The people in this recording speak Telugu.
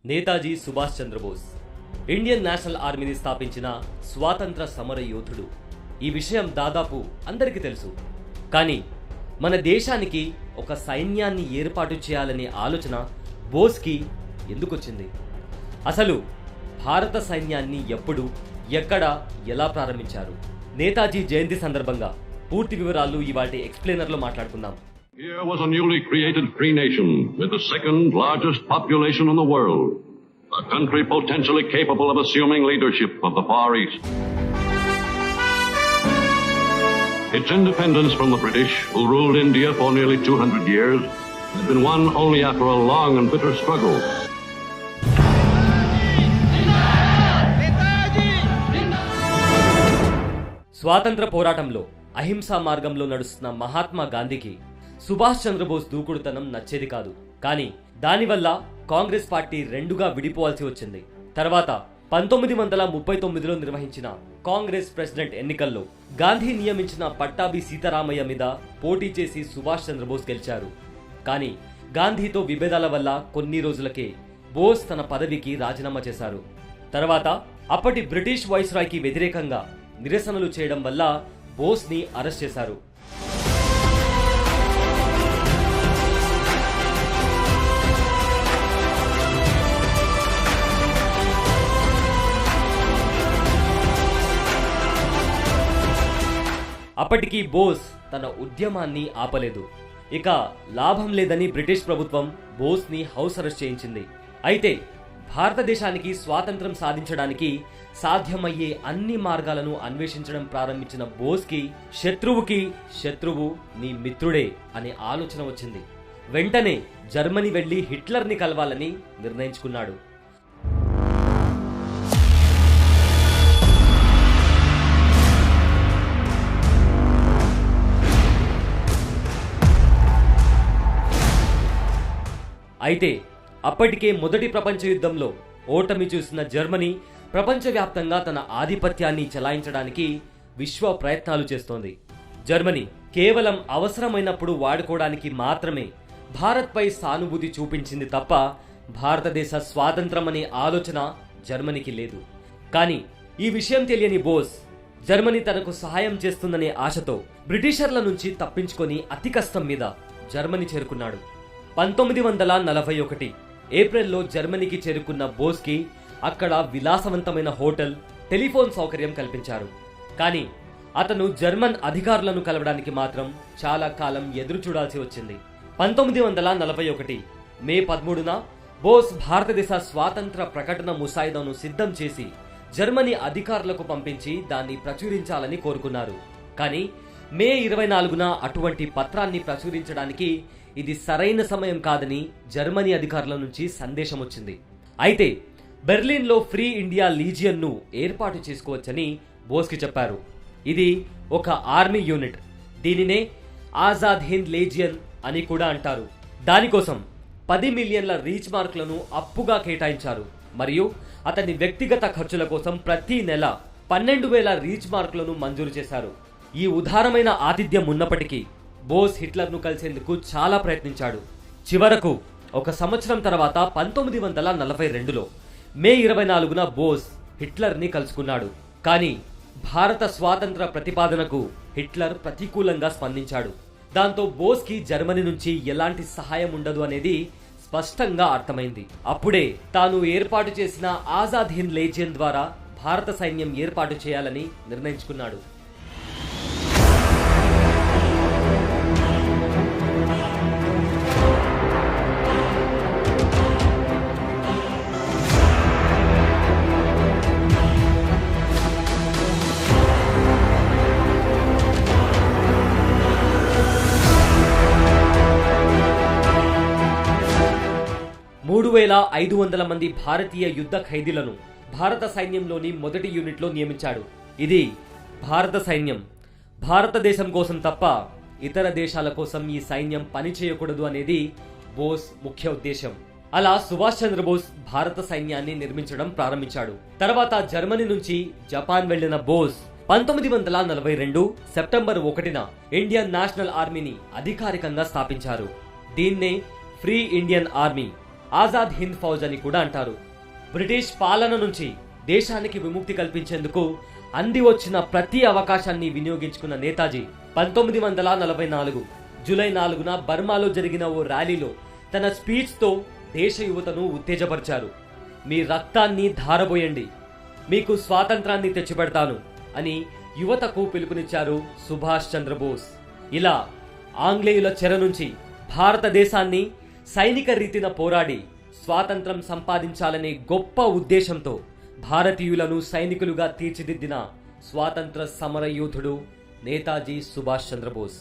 నేతాజీ సుభాష్ చంద్రబోస్ ఇండియన్ నేషనల్ ఆర్మీని స్థాపించిన స్వాతంత్ర సమర యోధుడు. ఈ విషయం దాదాపు అందరికీ తెలుసు. కానీ మన దేశానికి ఒక సైన్యాన్ని ఏర్పాటు చేయాలనే ఆలోచన బోస్కి ఎందుకొచ్చింది? అసలు భారత సైన్యాన్ని ఎప్పుడు, ఎక్కడ, ఎలా ప్రారంభించారు? నేతాజీ జయంతి సందర్భంగా పూర్తి వివరాలు ఇవాల్టి ఎక్స్ప్లెయినర్లో మాట్లాడుకుందాం. Here was a newly created free nation with the second largest population in the world, a country potentially capable of assuming leadership of the Far East. Its independence from the British, who ruled India for nearly 200 years, had been won only after a long and bitter struggle. స్వాతంత్ర పోరాటంలో అహింసా మార్గంలో నడుస్తున్న మహాత్మా గాంధీకి సుభాష్ చంద్రబోస్ దూకుడుతనం నచ్చేది కాదు. కానీ దానివల్ల కాంగ్రెస్ పార్టీ రెండుగా విడిపోవాల్సి వచ్చింది. తర్వాత 1939లో నిర్వహించిన కాంగ్రెస్ ప్రెసిడెంట్ ఎన్నికల్లో గాంధీ నియమించిన పట్టాభి సీతారామయ్య మీద పోటీ చేసి సుభాష్ చంద్రబోస్ గెలిచారు. కానీ గాంధీతో విభేదాల వల్ల కొన్ని రోజులకే బోస్ తన పదవికి రాజీనామా చేశారు. తర్వాత అప్పటి బ్రిటిష్ వైస్రాయ్కి వ్యతిరేకంగా నిరసనలు చేయడం వల్ల బోస్ని అరెస్ట్ చేశారు. అప్పటికి బోస్ తన ఉద్యమాన్ని ఆపలేదు. ఇక లాభం లేదని బ్రిటిష్ ప్రభుత్వం బోస్ని హౌస్ అరెస్ట్ చేయించింది. అయితే భారతదేశానికి స్వాతంత్రం సాధించడానికి సాధ్యమయ్యే అన్ని మార్గాలను అన్వేషించడం ప్రారంభించిన బోస్కి శత్రువుకి శత్రువు నీ మిత్రుడే అనే ఆలోచన వచ్చింది. వెంటనే జర్మనీ వెళ్లి హిట్లర్ని కలవాలని నిర్ణయించుకున్నాడు. అయితే అప్పటికే మొదటి ప్రపంచ యుద్ధంలో ఓటమి చూసిన జర్మనీ ప్రపంచవ్యాప్తంగా తన ఆధిపత్యాన్ని చెలాయించడానికి విశ్వ ప్రయత్నాలు చేస్తోంది. జర్మనీ కేవలం అవసరమైనప్పుడు వాడుకోవడానికి మాత్రమే భారత్పై సానుభూతి చూపించింది తప్ప భారతదేశ స్వాతంత్రం అనే ఆలోచన జర్మనీకి లేదు. కానీ ఈ విషయం తెలియని బోస్ జర్మనీ తనకు సహాయం చేస్తుందనే ఆశతో బ్రిటిషర్ల నుంచి తప్పించుకొని అతి కష్టం మీద జర్మనీ చేరుకున్నాడు. 1941 ఏప్రిల్లో జర్మనీకి చేరుకున్న బోస్కి అక్కడ విలాసవంతమైన హోటల్, టెలిఫోన్ సౌకర్యం కల్పించారు. కానీ అతను జర్మన్ అధికారులను కలవడానికి మాత్రం చాలా కాలం ఎదురు చూడాల్సి వచ్చింది. 1941 మే 13న బోస్ భారతదేశ స్వాతంత్ర ప్రకటన ముసాయిదాను సిద్ధం చేసి జర్మనీ అధికారులకు పంపించి దాన్ని ప్రచురించాలని కోరుకున్నారు. కానీ మే 24న అటువంటి పత్రాన్ని ప్రచురించడానికి ఇది సరైన సమయం కాదని జర్మనీ అధికారుల నుంచి సందేశం వచ్చింది. అయితే బెర్లిన్లో ఫ్రీ ఇండియా లీజియన్ను ఏర్పాటు చేసుకోవచ్చని బోస్కి చెప్పారు. ఇది ఒక ఆర్మీ యూనిట్. దీనినే ఆజాద్ హింద్ లెజియన్ అని కూడా అంటారు. దానికోసం 10 మిలియన్ల రీచ్ మార్కులను అప్పుగా కేటాయించారు. మరియు అతని వ్యక్తిగత ఖర్చుల కోసం ప్రతి నెల 12,000 రీచ్ మార్కులను మంజూరు చేశారు. ఈ ఉదారమైన ఆతిథ్యం ఉన్నప్పటికీ బోస్ హిట్లర్ను కలిసేందుకు చాలా ప్రయత్నించాడు. చివరకు ఒక సంవత్సరం తర్వాత 1942లో మే 24న బోస్ హిట్లర్ని కలుసుకున్నాడు. కానీ భారత స్వాతంత్ర ప్రతిపాదనకు హిట్లర్ ప్రతికూలంగా స్పందించాడు. దాంతో బోస్కి జర్మనీ నుంచి ఎలాంటి సహాయం ఉండదు అనేది స్పష్టంగా అర్థమైంది. అప్పుడే తాను ఏర్పాటు చేసిన ఆజాద్ హింద్ లెజియన్ ద్వారా భారత సైన్యం ఏర్పాటు చేయాలని నిర్ణయించుకున్నాడు. మంది భారతీయ యుద్ధ ఖైదీలను భారత సైన్యంలోని మొదటి యూనిట్లో నియమించాడు. ఇది భారత సైన్యం భారతదేశం కోసం తప్ప ఇతర దేశాల కోసం ఈ సైన్యం పని చేయకూడదు అనేది బోస్ ముఖ్య ఉద్దేశం. అలా సుభాష్ చంద్రబోస్ భారత సైన్యాన్ని నిర్మించడం ప్రారంభించాడు. తర్వాత జర్మనీ నుంచి జపాన్ వెళ్లిన బోస్ 1942 సెప్టెంబర్ 1న ఇండియన్ నేషనల్ ఆర్మీని అధికారికంగా స్థాపించారు. దీన్నే free Indian army Azad Hind Fauj అని కూడా అంటారు. బ్రిటిష్ పాలన నుంచి దేశానికి విముక్తి కల్పించేందుకు అంది వచ్చిన ప్రతి అవకాశాన్ని వినియోగించుకున్న నేతాజీ 1944 జూలై 4న బర్మాలో జరిగిన ఓ ర్యాలీలో తన స్పీచ్తో దేశ యువతను ఉత్తేజపరిచారు. మీ రక్తాన్ని ధారబోయండి, మీకు స్వాతంత్రాన్ని తెచ్చిపెడతాను అని యువతకు పిలుపునిచ్చారు సుభాష్ చంద్రబోస్. ఇలా ఆంగ్లేయుల చెర నుంచి భారతదేశాన్ని సైనిక రీతిన పోరాడి స్వాతంత్రం సంపాదించాలనే గొప్ప ఉద్దేశంతో భారతీయులను సైనికులుగా తీర్చిదిద్దిన స్వాతంత్ర సమర యోధుడు నేతాజీ సుభాష్ చంద్రబోస్.